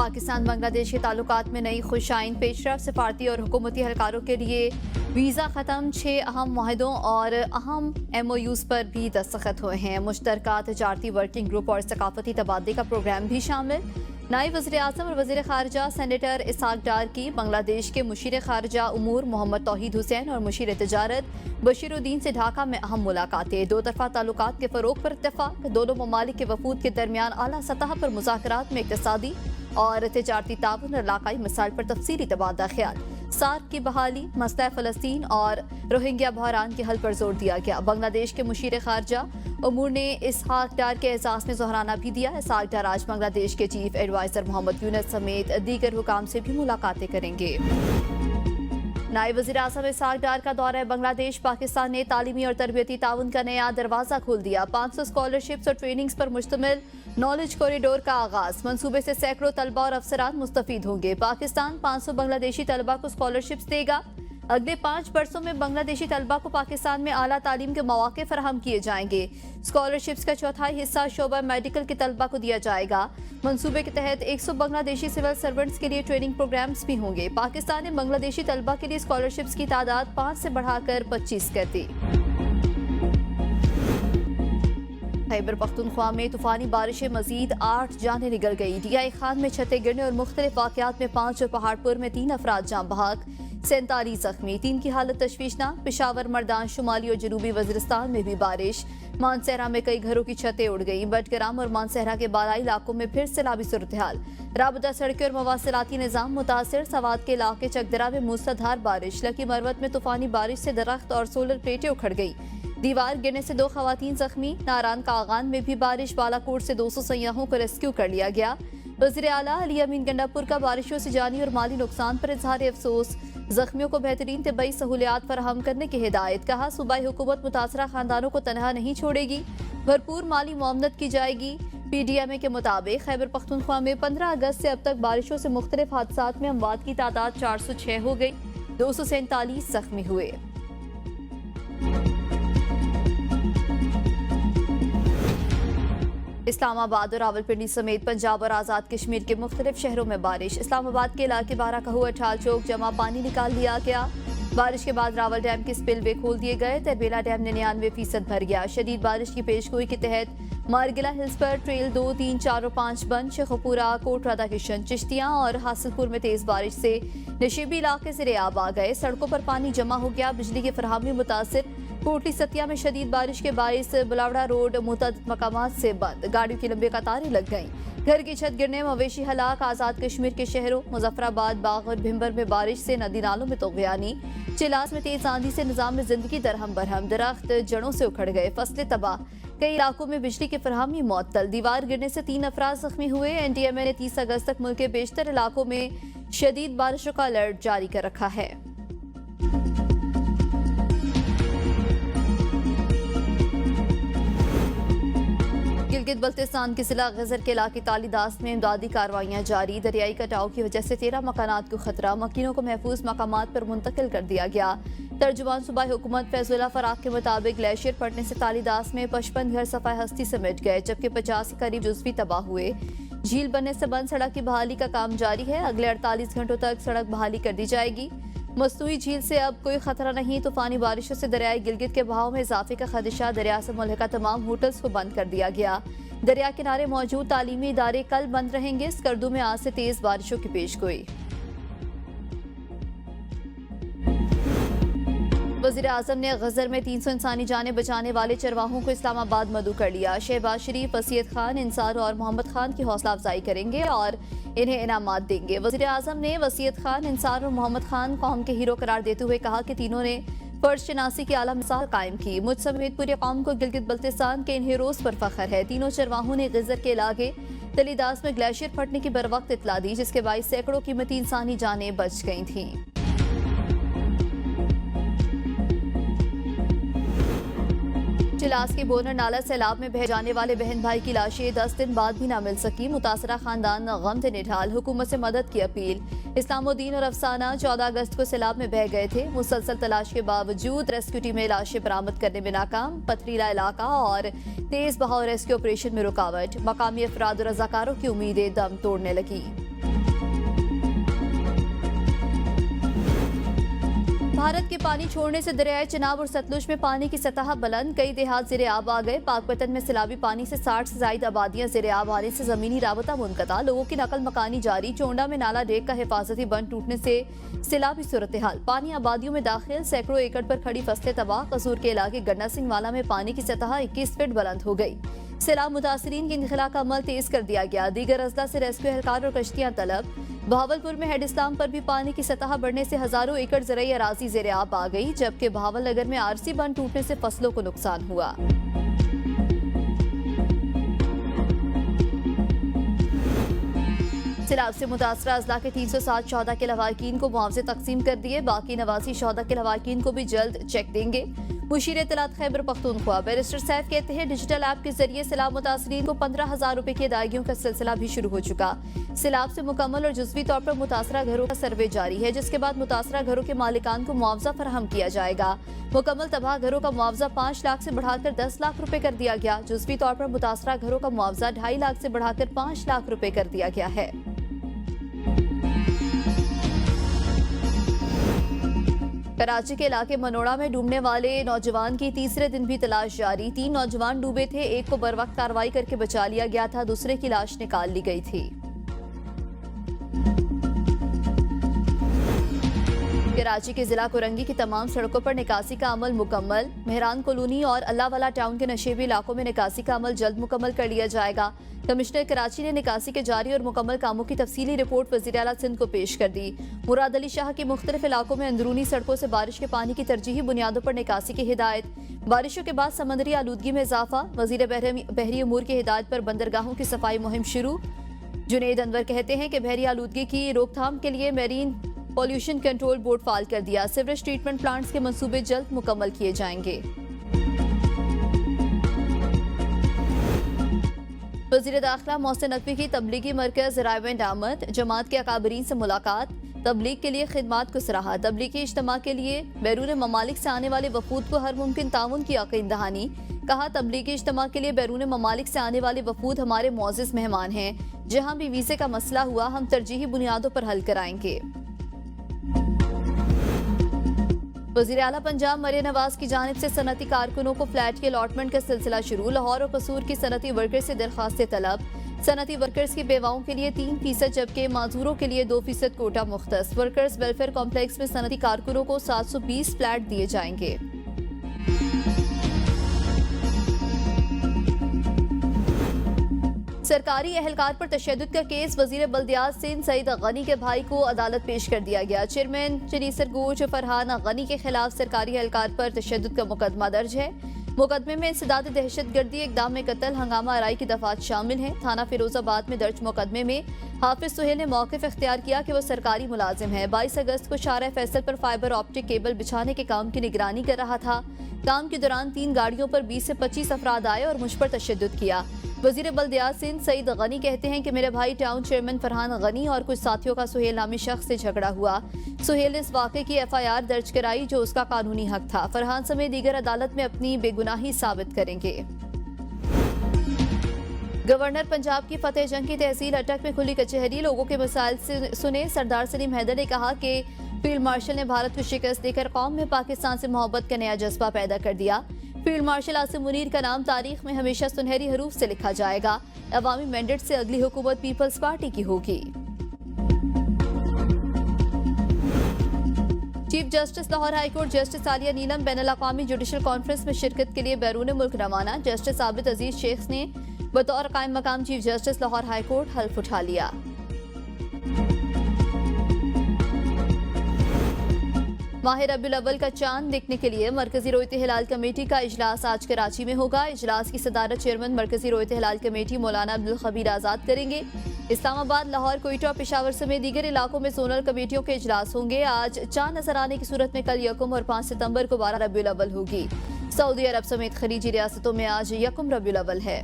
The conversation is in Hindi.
पाकिस्तान बांग्लादेश के ताल्लुकात में नई खुशाइन पेशरफ। सफारती और हुकूमती एहलकारों के लिए वीज़ा ख़त्म। 6 अहम मुआहदों और अहम MOUs पर भी दस्तखत हुए हैं। मुश्तरका तजारती वर्किंग ग्रुप और सकाफती तबादले का प्रोग्राम भी शामिल। नायब वज़ीर आज़म और वज़ीर ख़ारजा सेनेटर इसाक डार की मुंगलादेश के मुशीर ख़ारजा उमूर मोहम्मद तौहीद हुसैन और मुशीर तजारत बशीरुद्दीन से ढाका में अहम मुलाकातें। दो तरफ़ा ताल्लुकात के फ़रोग़ पर इत्तफ़ाक़। दोनों ममालिक के वफ़ूद के दरमियान आला सतह पर मुज़ाकरात में इक़्तिसादी और तिजारती ताउन और इलाक़ाई मसाइल पर तफ़सीली तबादला ख्याल। सार्क की बहाली, मसला फ़लस्तीन और रोहिंग्या बहरान के हल पर जोर दिया गया। बांग्लादेश के मुशीर ख़ारजा उमूर ने इसहाक डार के एहसास में जोहराना भी दिया। इसहाक डार आज बांग्लादेश के चीफ एडवाइज़र मोहम्मद यूनुस समेत दीगर हुकाम से भी मुलाकातें करेंगे। नायब वज़ीर आज़म इसहाक डार का दौरा बांग्लादेश। पाकिस्तान ने तालीमी और तरबियती ताउन का नया दरवाज़ा खोल दिया। 500 स्कॉलरशिप्स और ट्रेनिंग्स पर मुश्तमिल नॉलेज कॉरिडोर का आगाज। मंसूबे से सैकड़ों तलबा और अफसरान मुस्तफीद होंगे। पाकिस्तान 500 बांग्लादेशी तलबा को स्कॉलरशिप्स देगा। अगले 5 बरसों में बांग्लादेशी तलबा को पाकिस्तान में आला तालीम के मौके फराहम किए जाएंगे। स्कॉलरशिप्स का चौथाई हिस्सा शोबा मेडिकल के तलबा को दिया जाएगा। मंसूबे के तहत 100 बांग्लादेशी सिविल सर्वेंट्स के लिए ट्रेनिंग प्रोग्राम्स भी होंगे। पाकिस्तान ने बांग्लादेशी तलबा के लिए स्कॉलरशिप्स की तादाद 5 से बढ़ाकर 25 कर दी। खैबर पख्तूनख्वा में तूफानी बारिशें, मजीद 8 जानें निकल गई। DI खान में छतें गिरने और मुख्तलिफ वाक़यात में 5 और पहाड़पुर में 3 अफराद जान बहक, 47 जख्मी। 3 की हालत तशवीशनाक। पेशावर, मर्दान, शुमाली और जनूबी वज़ीरिस्तान में भी बारिश। मानसहरा में कई घरों की छतें उड़ गई। बटग्राम और मानसहरा के बालाई इलाकों में फिर सैलाबी सूरत हाल। राबता सड़कें और मवासिलाती निज़ाम मुतासिर। सवात के इलाके चकदरा में मूसलाधार बारिश। लकी मरवत में तूफानी बारिश से दरख्त और सोलर प्लेटें उखड़ गई। दीवार गिरने से 2 खवातीन जख्मी। नारान कागान में भी बारिश। बालाकोट से 200 सयाहों को रेस्क्यू कर लिया गया। वज़ीर आला अली अमीन गंडापुर का बारिशों से जानी और माली नुकसान पर इजहार अफसोस। जख्मियों को बेहतरीन तिब्बई सहूलियात फराहम करने की हिदायत। कहा, सूबाई हुकूमत मुतासरा खानदानों को तनहा नहीं छोड़ेगी, भरपूर माली मुआवनत की जाएगी। PDMA के मुताबिक खैबर पख्तूनख्वा में 15 अगस्त से अब तक बारिशों से मुख्तलिफ हादसात में अमवात की तादाद 406 हो गई। 247 जख्मी हुए। इस्लामाबाद और रावलपिंडी समेत पंजाब और आज़ाद कश्मीर के मुख्तलिफ शहरों में बारिश। इस्लामाबाद के इलाके बारा कहूआ ठाल चौक जमा पानी निकाल लिया गया। बारिश के बाद रावल डैम के स्पिलवे खोल दिए गए। तरबेला डैम 99% भर गया। शदीद बारिश की पेशगोई के तहत मारगिला हिल्स पर ट्रेल 2, 3, 4 और 5 बंद। शेखपुरा, कोट राधा किशन, चिश्तियां और हासिलपुर में तेज बारिश से नशीबी इलाके से रेआब आ गए। सड़कों पर पानी जमा हो गया। बिजली की फराहमी मुतासिर। कोटली सतिया में शदीद बारिश के बाइस बुलावड़ा रोड मुतअद्दिद मकामात से बंद। गाड़ियों की लंबी कतारें लग गईं। घर की छत गिरने, मवेशी हलाक। आज़ाद कश्मीर के शहरों मुजफ्फराबाद, बाग और भिम्बर में बारिश से नदी नालों में तोग़यानी। चिलास में तेज आंधी से निज़ाम ज़िंदगी दरहम बरहम। दरख्त जड़ों से उखड़ गए। फसलें तबाह। कई इलाकों में बिजली की फराहमी मुअत्तल। दीवार गिरने से 3 अफराद जख्मी हुए। NDMA ने 30 अगस्त तक मुल्क के बेशतर इलाकों में शदीद बारिशों का अलर्ट जारी कर रखा है। गिलगित बल्तिस्तान के जिला गजर के इलाके तालीदास में इमदादी कार्रवाइयाँ जारी। दरियाई कटाव की वजह से 13 मकानात को खतरा। मकीनों को महफूज मकामात पर मुंतकिल कर दिया गया। तर्जुमान सूबाई हुकूमत फैजुल्ला फराक के मुताबिक ग्लेशियर फटने से तालीदास में 55 घर सफाई हस्ती समेट गए, जबकि 50 के करीब जुज़वी तबाह हुए। झील बनने से बंद सड़क की बहाली का काम जारी है। अगले 48 घंटों तक सड़क बहाली कर दी जाएगी। मस्तूई झील से अब कोई खतरा नहीं। तूफानी बारिशों से दरियाई गिलगित के बहाव में इजाफे का खदशा। दरिया से मुल्हिका तमाम होटल्स को बंद कर दिया गया। दरिया किनारे मौजूद तालीमी इदारे कल बंद रहेंगे। स्कर्दू में आज से तेज बारिशों की पेशगोई। वज़ीर आज़म ने गजर में 300 इंसानी जानें बचाने वाले चरवाहों को इस्लामाबाद मदऊ कर लिया। शहबाज शरीफ, वसीयत खान, इंसार और मोहम्मद खान की हौसला अफजाई करेंगे और इन्हें इनामात देंगे। वज़ीर आज़म ने वसीयत खान, इंसार और मोहम्मद खान कौम के हीरो करार देते हुए कहा कि तीनों ने फर्ज शनासी की आला मिसाल कायम की। मुझ समेत पूरी कौम को गिलगित बल्तिस्तान के इन हीरोज पर फख्र है। तीनों चरवाहों ने गजर के इलाके तलीदास में ग्लेशियर फटने की बरवक्त इतला दी, जिसके बाइस सैकड़ों कीमती इंसानी जानें बच गई थीं। चिलास के बोनर नाला सैलाब में बह जाने वाले बहन भाई की लाशें 10 दिन बाद भी न मिल सकी। मुतासरा खानदान गम से निढाल। हुकूमत से मदद की अपील। इस्लामुद्दीन और अफसाना 14 अगस्त को सैलाब में बह गए थे। मुसलसल तलाश के बावजूद रेस्क्यू टीम में लाशें बरामद करने में नाकाम। पथरीला इलाका और तेज बहाव रेस्क्यू ऑपरेशन में रुकावट। मकामी अफराद और रजाकारों की उम्मीदें दम तोड़ने लगी। भारत के पानी छोड़ने से दरियाए चिनाब और सतलुज में पानी की सतह बुलंद, कई देहात ज़ेरे आब आ गए। पाकपतन में सैलाबी पानी से 60 से ज्यादा आबादियां ज़ेरे आब आने से जमीनी राबता मुनक़ता, लोगों की नकल मकानी जारी। चोंडा में नाला डेक का हिफाजती बंद टूटने से सैलाबी सूरत हाल, पानी आबादियों में दाखिल, सैकड़ों एकड़ पर खड़ी फसलें तबाह। कसूर के इलाके गन्ना सिंह वाला में पानी की सतह 21 फीट बुलंद हो गई। सैलाब मुतासरीन के इंखला का अमल तेज कर दिया गया। दीगर अजला से रेस्क्यू एहलकार और कश्तियां तलब। बहावलपुर में हेड इस्लाम पर भी पानी की सतह बढ़ने से हजारों एकड़ ज़रई अराजी ज़ेरे आब आ गई, जबकि बहावल नगर में आरसी बंद टूटने से फसलों को नुकसान हुआ। सैलाब से मुतासरा अजला के 307 शोहदा के लवाकिन को मुआवजे तकसीम कर दिए। बाकी 89 शोहदा के लवाकिन को भी जल्द चेक देंगे। मुशीर इत्तलात खैबर पख्तूनख्वा बैरिस्टर सैफ कहते हैं, डिजिटल ऐप के जरिए सैलाब मुतासरीन को 15,000 रुपए की अदायगियों का सिलसिला भी शुरू हो चुका। सैलाब से मुकम्मल और जुज़वी तौर पर मुतासरा घरों का सर्वे जारी है, जिसके बाद मुतासरा घरों के मालिकान को मुआवजा फराहम किया जाएगा। मुकम्मल तबाह घरों का मुआवजा 5 लाख से बढ़ाकर 10 लाख रुपए कर दिया गया। जुज़वी तौर पर मुतासरा घरों का मुआवजा 2.5 लाख से बढ़ाकर 5 लाख रुपए कर दिया गया है। कराची के इलाके मनोड़ा में डूबने वाले नौजवान की तीसरे दिन भी तलाश जारी। 3 नौजवान डूबे थे, एक को बरवक्त कार्रवाई करके बचा लिया गया था, दूसरे की लाश निकाल ली गई थी। कराची के जिला कुरंगी की तमाम सड़कों पर निकासी का अमल मुकम्मल। मेहरान कॉलोनी और अल्लाहवाला टाउन के नशेबी इलाकों में निकासी का अमल जल्द मुकम्मल कर लिया जाएगा। कमिश्नर कराची ने निकासी के जारी और मुकम्मल कामों की तफसीली रिपोर्ट वज़ीर आला सिंध को पेश कर दी। मुराद अली शाह की मुख्तलिफ इलाकों में अंदरूनी सड़कों से बारिश के पानी की तरजीही बुनियादों पर निकासी की हिदायत। बारिशों के बाद समंदरी आलूदगी में इजाफा, वज़ीर बहरी अमूर की हिदायत पर बंदरगाहों की सफाई मुहिम शुरू। जुनेद अनवर कहते हैं कि बहरी आलूदगी की रोकथाम के लिए मेरीन पॉल्यूशन कंट्रोल बोर्ड फाल कर दिया। सीवरेज ट्रीटमेंट प्लांट्स के मंसूबे जल्द मुकम्मल किए जाएंगे। वज़ीर दाखिला मोहसिन नकवी की तबलीगी मरकज रायवेंड आमद, जमात के अकाबरीन से मुलाकात, तबलीग के लिए खिदमात को सराहा। तबलीगी इज्तिमा के लिए बैरून ममालिक से आने वाले वफूद को हर मुमकिन ताउन की यकीन दहानी। कहा, तबलीगी इज्तिमा के लिए बैरून ममालिक से आने वाले वफूद हमारे मोअज़्ज़िज़ मेहमान हैं। जहां भी वीज़े का मसला हुआ हम तरजीही बुनियादों पर हल कराएंगे। वज़ीर आला पंजाब मरियम नवाज की जानिब से सनती कारकुनों को फ्लैट के अलॉटमेंट का सिलसिला शुरू। लाहौर और कसूर की सनती वर्कर्स से दरखास्तें तलब। सनती वर्कर्स की बेवाओं के लिए 3%, जबकि माजूरों के लिए 2% कोटा मुख्तस। वर्कर्स वेलफेयर कॉम्प्लेक्स में सनती कारकुनों को 720 फ्लैट दिए जाएंगे। सरकारी एहलकार पर तशद्दुद का केस, वजीर बल्दियात सिंध सईद गनी के भाई को अदालत पेश कर दिया गया। चेयरमैन चनीसर गोज फरहान गनी के खिलाफ सरकारी एहलकार पर तशद्दुद का मुकदमा दर्ज है। मुकदमे में इंसदाद दहशतगर्दी, इक़दाम में कत्ल, हंगामा आराई की दफात शामिल हैं। थाना फिरोजाबाद में दर्ज मुकदमे में हाफिज सुहेल ने मौक़िफ़ इख्तियार किया कि वो सरकारी मुलाजिम है। 22 अगस्त को शारा फैसल पर फाइबर ऑप्टिक केबल बिछाने के काम की निगरानी कर रहा था। काम के दौरान 3 गाड़ियों पर 20 से 25 अफराद आए और मुझ पर तशद्दुद किया। वजीर बल्दियात सिंध सईद गनी कहते हैं कि मेरे भाई टाउन चेयरमैन फरहान गनी और कुछ साथियों का सुहेल नामी शख्स से झगड़ा हुआ। सुहेल ने इस वाक़े की FIR दर्ज कराई, जो उसका कानूनी हक था। फरहान समेत दीगर अदालत में अपनी बेगुनाही साबित करेंगे। गवर्नर पंजाब की फतेह जंग की तहसील अटक में खुली कचहरी, लोगों के मसाइल से सुने। सरदार सलीम हैदर ने कहा कि फील्ड मार्शल ने भारत को शिकस्त देकर कौम में पाकिस्तान से मोहब्बत का नया जज्बा पैदा कर दिया। फील्ड मार्शल आसिम मुनीर का नाम तारीख में हमेशा सुनहरी हरूफ से लिखा जाएगा। अवामी मैंडेट से अगली हुकूमत पीपल्स पार्टी की होगी। Chief justice Lahore high court justice Aliya Neelam बैनुल-अक़वामी जुडिशल कॉन्फ्रेंस में शिरकत के लिए बैरून मुल्क रवाना। जस्टिस आबिद अजीज शेख ने बतौर कायम मकाम चीफ जस्टिस लाहौर हाईकोर्ट हल्फ उठा लिया। माह रबीउल अव्वल का चांद देखने के लिए मरकजी रोयत हिलाल कमेटी का इजलास आज कराची में होगा। इजलास की सदारत चेयरमैन मरकजी रोयत हिलाल कमेटी मौलाना अब्दुल खबीर आज़ाद करेंगे। इस्लामाबाद, लाहौर, कोयटा, पेशावर समेत दीगर इलाकों में जोनल कमेटियों के इजलास होंगे। आज चांद नजर आने की सूरत में कल यकम और 5 सितंबर को 12 रबीउल अव्वल होगी। सऊदी अरब समेत खलीजी रियासतों में आज यकम रबीउल अव्वल है।